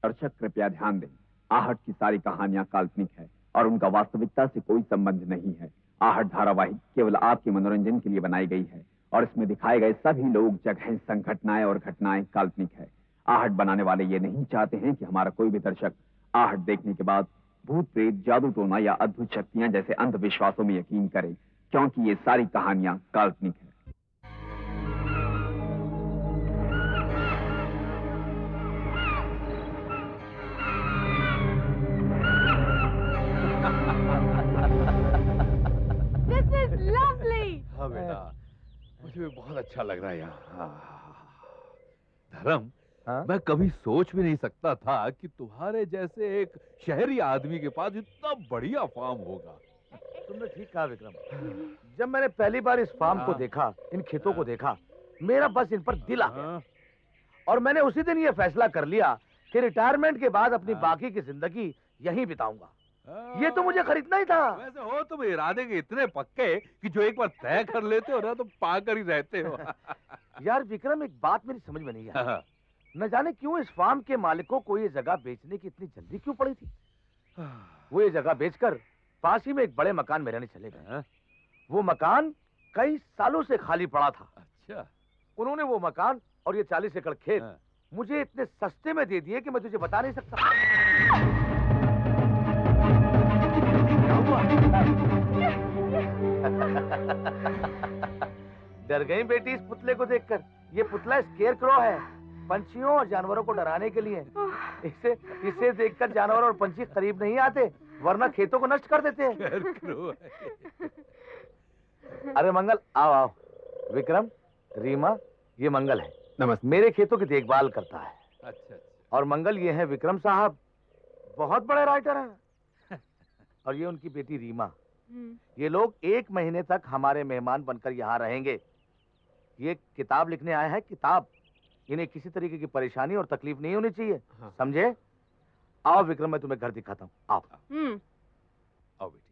दर्शक कृपया ध्यान दें, आहट की सारी कहानियां काल्पनिक है और उनका वास्तविकता से कोई संबंध नहीं है। आहट धारावाहिक केवल आपके मनोरंजन के लिए बनाई गई है और इसमें दिखाए गए सभी लोग, जगहें, संघटनाएं और घटनाएं काल्पनिक है। आहट बनाने वाले ये नहीं चाहते हैं कि हमारा कोई भी दर्शक आहट देखने के बाद भूत प्रेत, जादू टोना या अद्भुत शक्तियां जैसे अंधविश्वासों में यकीन करे, क्योंकि ये सारी कहानियां काल्पनिक है। This is lovely. हाँ बेटा, मुझे भी बहुत अच्छा लग रहा है यहाँ। धर्म, मैं कभी सोच भी नहीं सकता था कि तुम्हारे जैसे एक शहरी आदमी के पास इतना बढ़िया फार्म होगा। तुमने ठीक कहा विक्रम। जब मैंने पहली बार इस फार्म को देखा, इन खेतों को देखा, मेरा बस इन पर दिल आ गया और मैंने उसी दिन ये फैसला कर लिया कि रिटायरमेंट के बाद अपनी बाकी की जिंदगी यहीं बिताऊंगा। ये तो मुझे खरीदना ही था। वैसे हो तुम इरादे के इतने पक्के कि जो एक बार तय कर लेते हो ना तो पाकर ही रहते हो। यार विक्रम, एक बात मेरी समझ में नहीं आई। न जाने क्यों इस फार्म के मालिकों को ये जगह बेचने की इतनी जल्दी क्यों पड़ी थी। वो ये जगह बेचकर पास ही में एक बड़े मकान में रहने चले गए। वो मकान कई सालों से खाली पड़ा था। अच्छा। उन्होंने वो मकान और ये 40 एकड़ खेत मुझे इतने सस्ते में दे दिए कि मैं तुझे बता नहीं सकता। डर गई बेटी इस पुतले को देखकर। ये पुतला स्केयरक्रो है, पंछियों और जानवरों को डराने के लिए। इसे देखकर जानवर और पंछी करीब नहीं आते, वरना खेतों को नष्ट कर देते हैं। अरे मंगल, आओ आओ। विक्रम, रीमा, ये मंगल है। नमस्ते। मेरे खेतों की देखभाल करता है। अच्छा। और मंगल ये है विक्रम साहब, बहुत बड़े राइटर हैं। और ये उनकी बेटी रीमा। ये लोग 1 महीने तक हमारे मेहमान बनकर यहाँ रहेंगे। ये किताब लिखने आए हैं, किताब। इन्हें किसी तरीके की परेशानी और तकलीफ नहीं होनी चाहिए। समझे? आओ विक्रम, मैं तुम्हें घर दिखाता हूँ। आओ। आओ बेटी।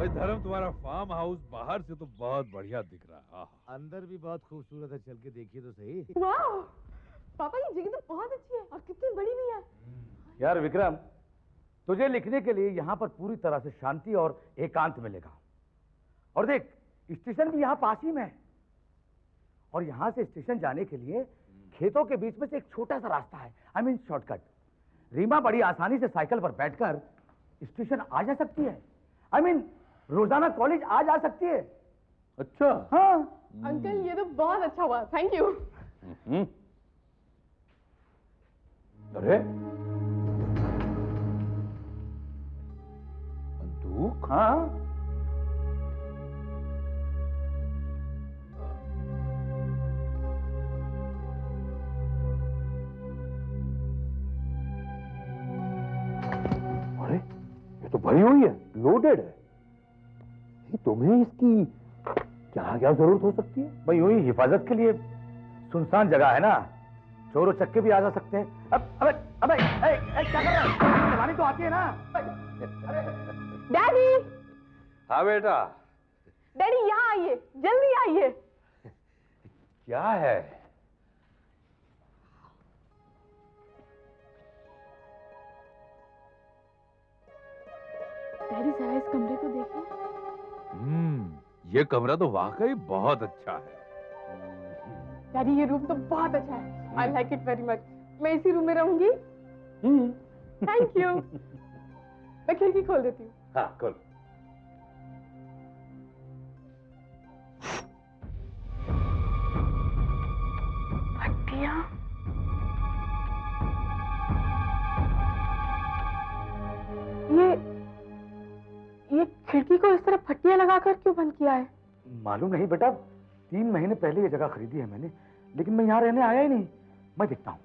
धर्म, तुम्हारा फार्म हाउस बाहर से तो बहुत बढ़िया दिख रहा है। अंदर भी बहुत खूबसूरत है, चल के देखिए तो सही। वाह पापा, ये जगह तो बहुत अच्छी है और कितनी बड़ी भी है। यार विक्रम, तुझे लिखने के लिए यहाँ पर पूरी तरह से शांति और एकांत मिलेगा। और देख, स्टेशन भी यहाँ पास ही में है और यहाँ से स्टेशन जाने के लिए खेतों के बीच में से एक छोटा सा रास्ता है, आई मीन शॉर्टकट। रीमा बड़ी आसानी से साइकिल पर बैठकर स्टेशन आ जा सकती है। आई मीन रोजाना कॉलेज आ जा सकती है। अच्छा। हाँ अंकल, ये तो बहुत अच्छा हुआ, थैंक यू। अरे बंदूक? हाँ। अरे ये तो भरी हुई है, लोडेड है। तुम्हें इसकी क्या क्या जरूरत हो सकती है? भाई यूं ही हिफाजत के लिए। सुनसान जगह है ना, चोर चक्के भी आ जा सकते हैं। अबे अबे क्या कर रहा है? चलानी तो आती है ना। डैडी। हाँ बेटा। डैडी यहाँ आइए, जल्दी आइए। क्या है? डैडी जरा इस कमरे को देखिए। ये कमरा तो वाकई बहुत अच्छा है। डैडी ये रूम तो बहुत अच्छा है। I like it very much. मैं इसी रूम में रहूंगी। Thank you. मैं खिड़की खोल देती हूँ। हाँ खोल। भट्टिया, ये खिड़की को इस तरह फट्टियां लगाकर क्यों बंद किया है? मालूम नहीं बेटा, 3 महीने पहले ये जगह खरीदी है मैंने, लेकिन मैं यहाँ रहने आया ही नहीं। मैं देखता हूँ।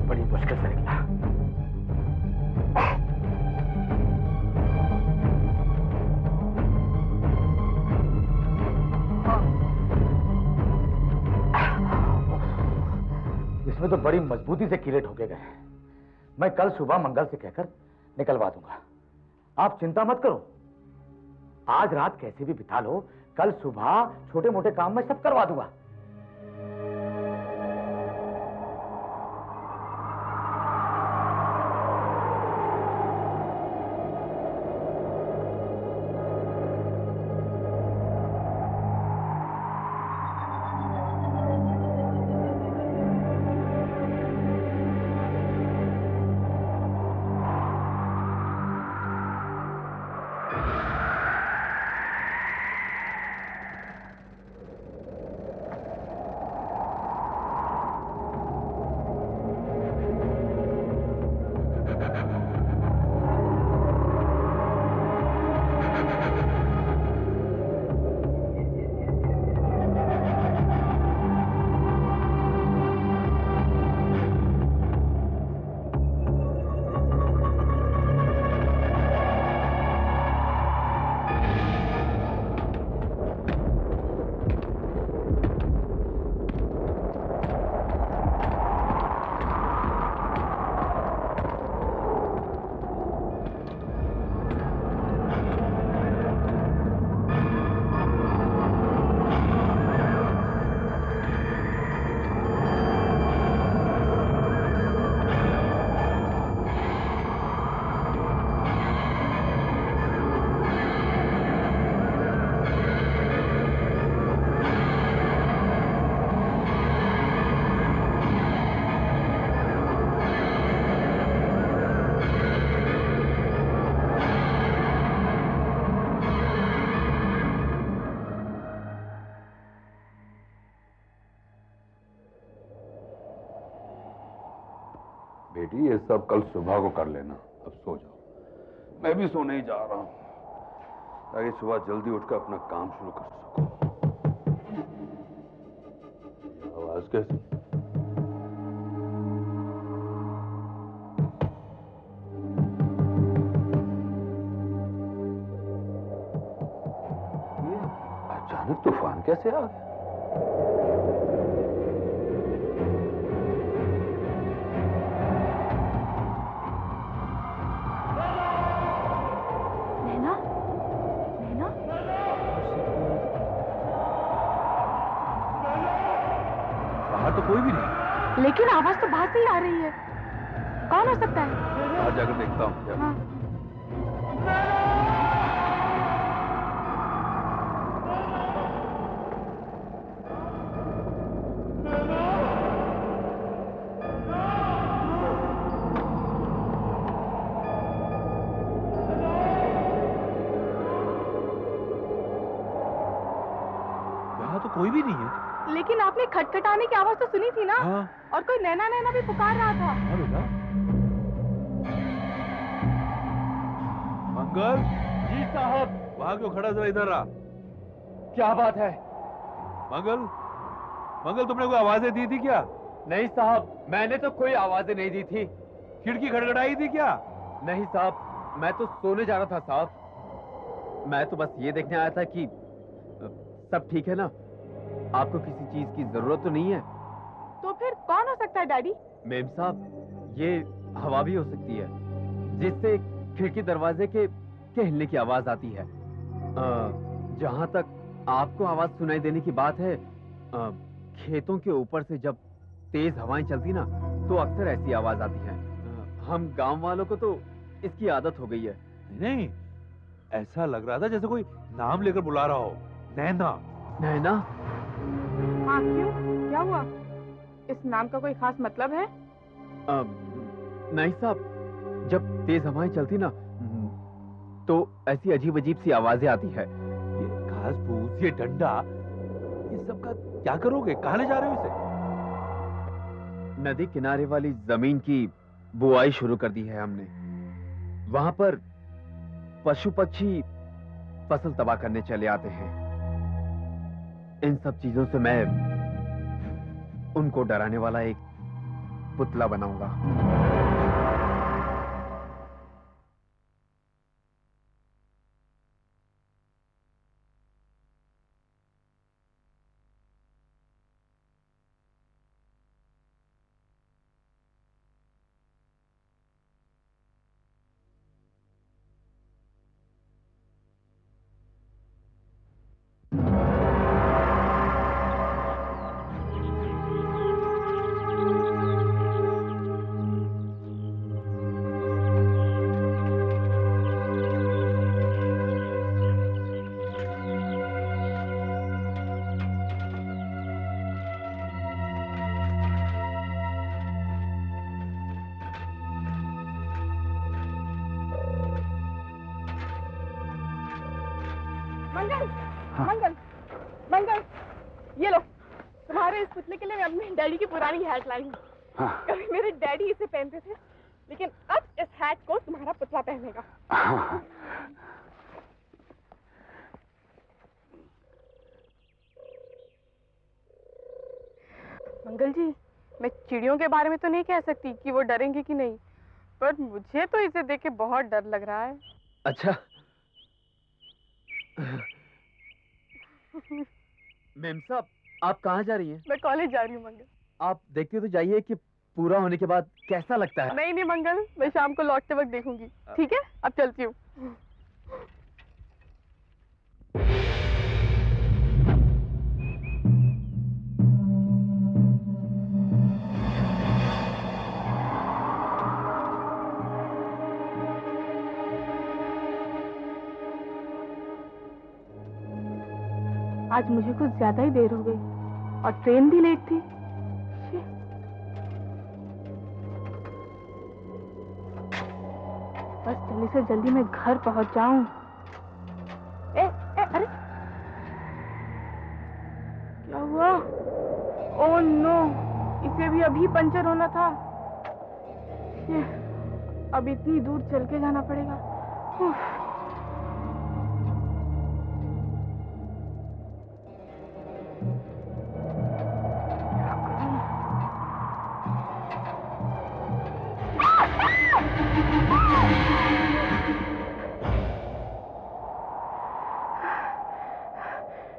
बड़ी मुश्किल से निकला। इसमें तो बड़ी मजबूती से कीले ठोके गए हैं। मैं कल सुबह मंगल से कहकर निकलवा दूंगा। आप चिंता मत करो, आज रात कैसे भी बिता लो, कल सुबह छोटे मोटे काम मैं सब करवा दूंगा। बेटी ये सब कल सुबह को कर लेना, अब सो जाओ। मैं भी सोने ही जा रहा हूं ताकि सुबह जल्दी उठकर अपना काम शुरू कर सकूं। ये आवाज कैसी? ये अचानक तूफान कैसे आ गया? तो कोई भी नहीं, लेकिन आवाज तो बाहर से ही आ रही है। कौन हो सकता है? बाहर जाकर देखता हूँ। हाँ। यहाँ तो कोई भी नहीं है। लेकिन आपने खटखटाने की आवाज तो सुनी थी ना? हाँ। और कोई नैना नैना भी पुकार रहा था। हाँ बेटा। मंगल जी साहब। वहां क्यों खड़ा, जरा इधर आ। क्या बात है? मंगल, मंगल तुमने कोई आवाजें दी थी क्या? नहीं साहब, मैंने तो कोई आवाजें नहीं दी थी। खिड़की खड़खड़ाई थी क्या? नहीं साहब, मैं तो सोने जा रहा था साहब। मैं तो बस ये देखने आया था कि सब ठीक है ना, आपको किसी चीज की जरूरत तो नहीं है। तो फिर कौन हो सकता है डैडी? मेम साहब, ये हवा भी हो सकती है जिससे खिड़की दरवाजे के हिलने की आवाज आती है। जहां तक आपको आवाज सुनाई देने की बात है, खेतों के ऊपर से जब तेज हवाएं चलती ना, तो अक्सर ऐसी आवाज आती है। हम गांव वालों को तो इसकी आदत हो गई है। नहीं, ऐसा लग रहा था जैसे कोई नाम लेकर बुला रहा हो। नैना। नैना? हाँ, क्यों? क्या हुआ? इस नाम का कोई खास मतलब है? नहीं साहब, जब तेज हवाएं चलती ना तो ऐसी अजीब अजीब सी आवाजें आती है। ये घास फूस, ये डंडा, ये सब का क्या करोगे? कहाँ ले जा रहे हो इसे? नदी किनारे वाली जमीन की बुआई शुरू कर दी है हमने। वहां पर पशु पक्षी फसल तबाह करने चले आते हैं। इन सब चीजों से मैं उनको डराने वाला एक पुतला बनाऊंगा। मंगल, मंगल, मंगल, ये लो, तुम्हारे इस पुतले के लिए मैं अपने डैडी की पुरानी हैट लाई हूँ। कभी मेरे डैडी इसे पहनते थे, लेकिन अब इस हैट को तुम्हारा पुतला पहनेगा। मंगल जी, मैं चिड़ियों के बारे में तो नहीं कह सकती कि वो डरेंगे कि नहीं, पर मुझे तो इसे देख के बहुत डर लग रहा है। अच्छा। मैम साहब, आप कहाँ जा रही हैं? मैं कॉलेज जा रही हूँ मंगल। आप देखते तो जाइए कि पूरा होने के बाद कैसा लगता है। नहीं नहीं मंगल, मैं शाम को लौटते वक्त देखूंगी। ठीक है, अब चलती हूँ। आज मुझे कुछ ज्यादा ही देर हो गई और ट्रेन भी लेट थी। बस जल्दी से जल्दी मैं घर पहुंच जाऊं। अरे क्या हुआ? ओह नो, इसे भी अभी पंचर होना था। अब इतनी दूर चल के जाना पड़ेगा।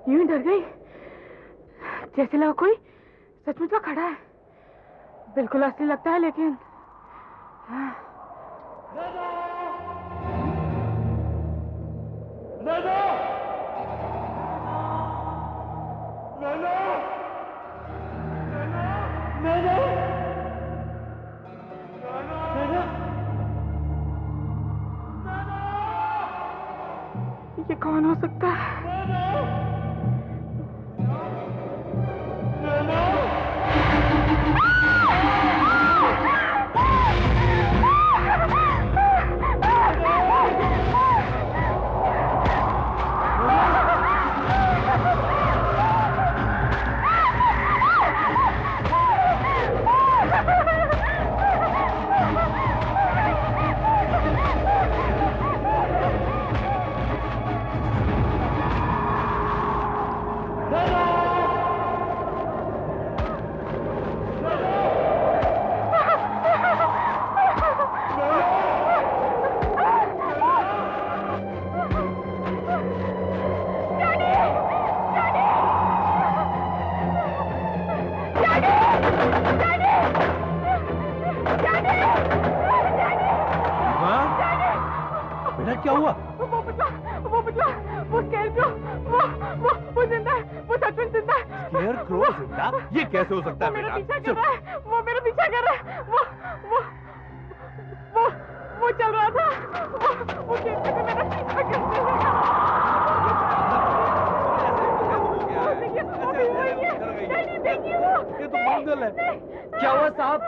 यूं ही डर गई, जैसे लगा कोई सचमुच में खड़ा है। बिल्कुल असली लगता है, लेकिन ये कौन हो सकता है? क्या हुआ? वो स्केरक्रो, वो जिंदा है, वो सच में जिंदा है। स्केरक्रो जिंदा? ये कैसे हो सकता है बेटा? वो मेरा पीछा कर रहा है, वो मेरा पीछा कर रहा है। चल रहा था वो खेत में मेरा पीछा करते ये तो मंगल है। क्या हुआ साहब?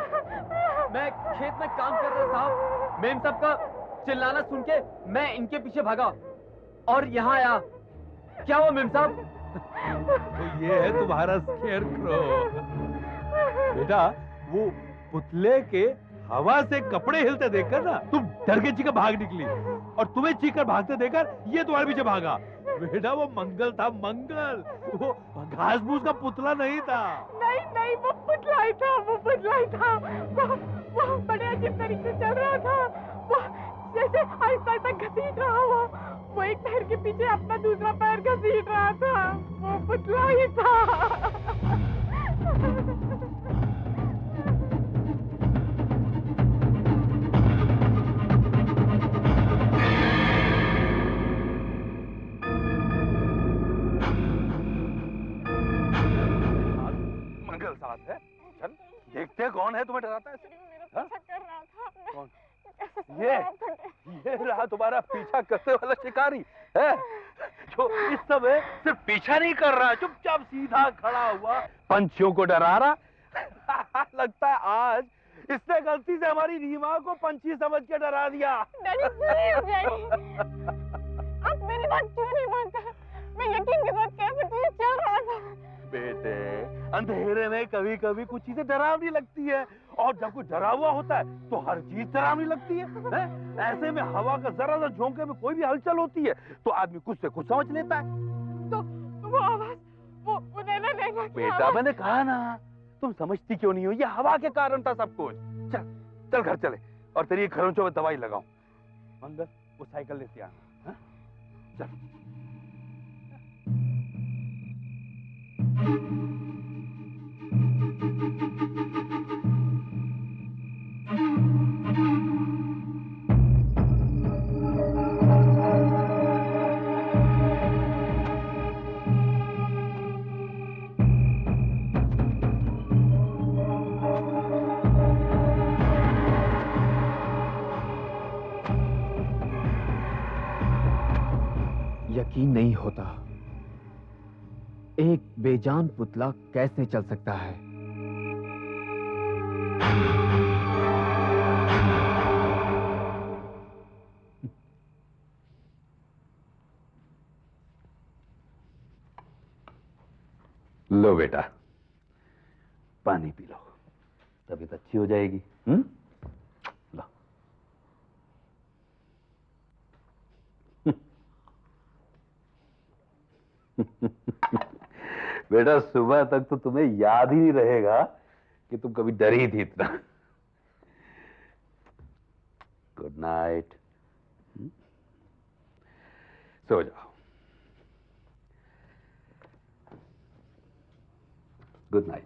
मैं खेत में काम कर रहा साहब। मेम साहब का चिल्लाना सुन के मैं इनके पीछे भागा और यहाँ आया। क्या हुआ मेम साहब? तो ये है तुम्हारा स्केयरक्रो। बेटा वो पुतले के हवा से कपड़े हिलते देखकर ना तुम डर के चीखकर भाग निकली और तुम्हें चीखकर भागते देखकर ये तुम्हारे पीछे भागा। बेटा वो मंगल था, मंगल। वो घास फूस का पुतला नहीं था। नहीं नहीं वो पुतला ही था, वो पुतला ही था। वो बड़े अजीब तरीके से चल रहा था। वो जैसे आहिस्ता आहिस्ता घसीट रहा वो एक पैर के पीछे अपना दूसरा पैर घसीट रहा था। वो पुतला ही था। मंगल साथ है। चल देखते हैं कौन है तुम्हें डराता है। मेरा पीछा कर रहा था। कौन? ये रहा तुम्हारा पीछा करने वाला शिकारी है जो इस समय सिर्फ पीछा नहीं कर रहा, चुपचाप सीधा खड़ा हुआ पंछियों को डरा रहा। लगता है आज इसने गलती से हमारी रीमा को पंछी समझ के डरा दिया। डैडी प्लीज डैडी, आप मेरी बात क्यों नहीं मानते? मैं यकीन के साथ कह सकती हूँ चल रहा था। बेटे अंधेरे में कभी कभी कुछ चीजें डरावनी लगती है और जब कोई डरा हुआ होता है तो हर चीज डरावनी लगती है? ऐसे में हवा का जरा सा झोंके में कोई भी हलचल होती है तो आदमी कुछ से कुछ समझ लेता है। तो वो आवाज वो नैना बेटा मैंने कहा ना, तुम समझती क्यों नहीं हो? ये हवा के कारण था सब कुछ। चल चल घर चले और तेरी खरोंचों में दवाई लगाऊं। मंगल वो साइकिल लेते आना। चल यकीन नहीं होता एक बेजान पुतला कैसे चल सकता है। लो बेटा पानी पी लो, तबीयत अच्छी हो जाएगी। लो। बेटा सुबह तक तो तुम्हें याद ही नहीं रहेगा कि तुम कभी डरी थी इतना। गुड नाइट, सो जाओ। Good night.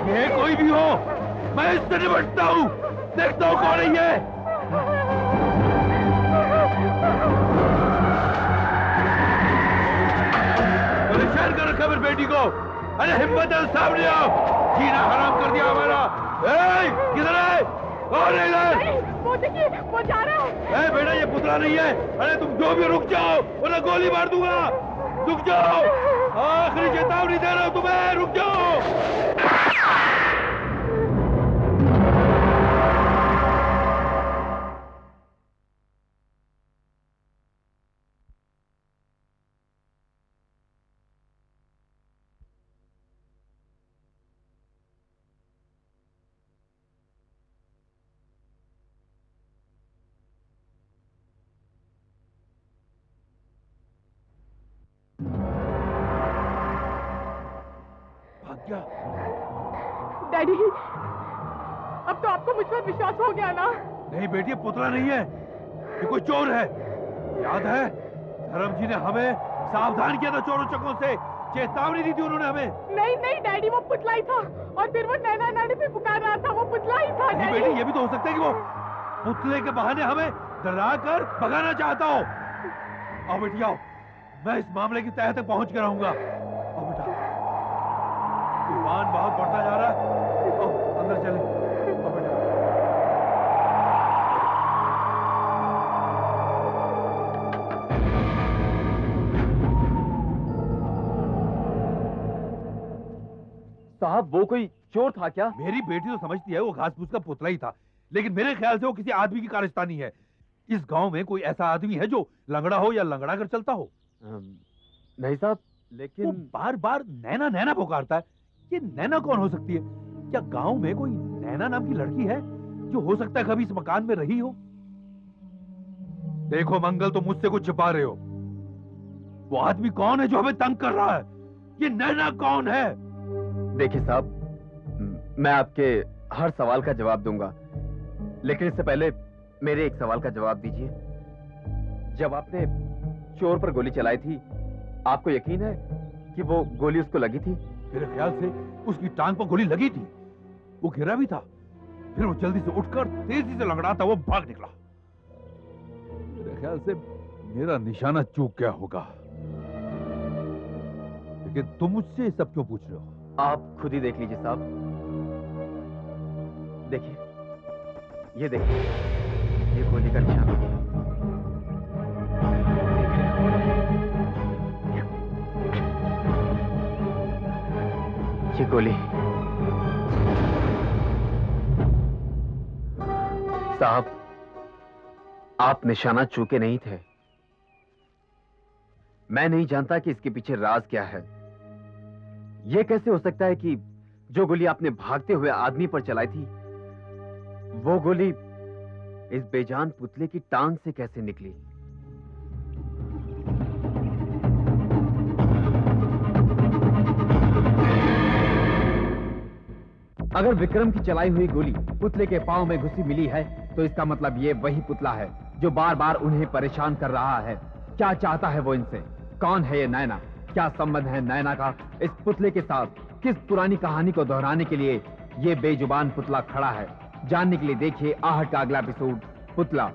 ये कोई भी हो, मैं इससे निपटता हूं। देखता हूं कौन है ये। बेटी को। अरे हिम्मत है सामने आओ, जीना हराम कर दिया हमारा। किधर है? और इधर। वो देखिए, वो जा रहा है। बेटा ये पुतला नहीं है। अरे तुम जो भी रुक जाओ वरना गोली मार दूंगा। रुक जाओ, आखिरी चेतावनी दे रहा हूं तुम्हें, रुक जाओ। क्या? डैडी, अब तो आपको मुझ पर विश्वास हो गया ना? नहीं बेटी, ये पुतला नहीं है, ये कोई चोर है। याद है धर्म जी ने हमें सावधान किया था चोरों चक्कों से, चेतावनी दी थी उन्होंने हमें। नहीं नहीं डैडी, वो पुतला ही था और फिर वो नैना नानी भी पुकार रहा था, वो पुतला ही था। नहीं बेटी, ये भी तो हो सकता है कि वो पुतले के बहाने हमें डरा कर भगाना चाहता हो। आओ बेटी आओ, मैं इस मामले की तह तक पहुंच कर रहूंगा। आओ बेटा, तूफान बहुत बढ़ता जा रहा है, आओ अंदर चले। आओ बेटा। साहब वो कोई चोर था क्या? मेरी बेटी तो समझती है वो घास फूस का पुतला ही था, लेकिन मेरे ख्याल से वो किसी आदमी की कारस्तानी है। इस गांव में कोई ऐसा आदमी है जो लंगड़ा हो या लंगड़ा कर चलता हो? नहीं साहब, लेकिन वो बार बार नैना नैना पुकारता है। ये नैना कौन हो सकती है? क्या गांव में कोई नैना नाम की लड़की है जो हो सकता है कभी इस मकान में रही हो? देखो मंगल, तुम मुझसे कुछ छिपा रहे हो। वो आदमी कौन है जो हमें तंग कर रहा है? ये नैना कौन है? देखिए साहब, मैं आपके हर सवाल का जवाब दूंगा, लेकिन इससे पहले मेरे एक सवाल का जवाब दीजिए। जब आपने चोर पर गोली चलाई थी, आपको यकीन है कि वो गोली उसको लगी थी? मेरे ख्याल से उसकी टांग पर गोली लगी थी, वो गिरा भी था, फिर वो जल्दी से उठकर तेजी से लंगड़ाता वो भाग निकला। मेरे ख्याल से मेरा निशाना चूक गया होगा। लेकिन तुम मुझसे सब क्यों पूछ रहे हो? आप खुद ही देख लीजिए साहब। देखिए, ये देखिए, ये गोली का निशान है। ये गोली। साहब, आप निशाना चूके नहीं थे। मैं नहीं जानता कि इसके पीछे राज क्या है। यह कैसे हो सकता है कि जो गोली आपने भागते हुए आदमी पर चलाई थी, वो गोली इस बेजान पुतले की टांग से कैसे निकली? अगर विक्रम की चलाई हुई गोली पुतले के पांव में घुसी मिली है, तो इसका मतलब ये वही पुतला है जो बार बार उन्हें परेशान कर रहा है। क्या चाहता है वो इनसे? कौन है ये नैना? क्या संबंध है नैना का इस पुतले के साथ? किस पुरानी कहानी को दोहराने के लिए ये बेजुबान पुतला खड़ा है? जानने के लिए देखिए आहट का अगला एपिसोड, पुतला।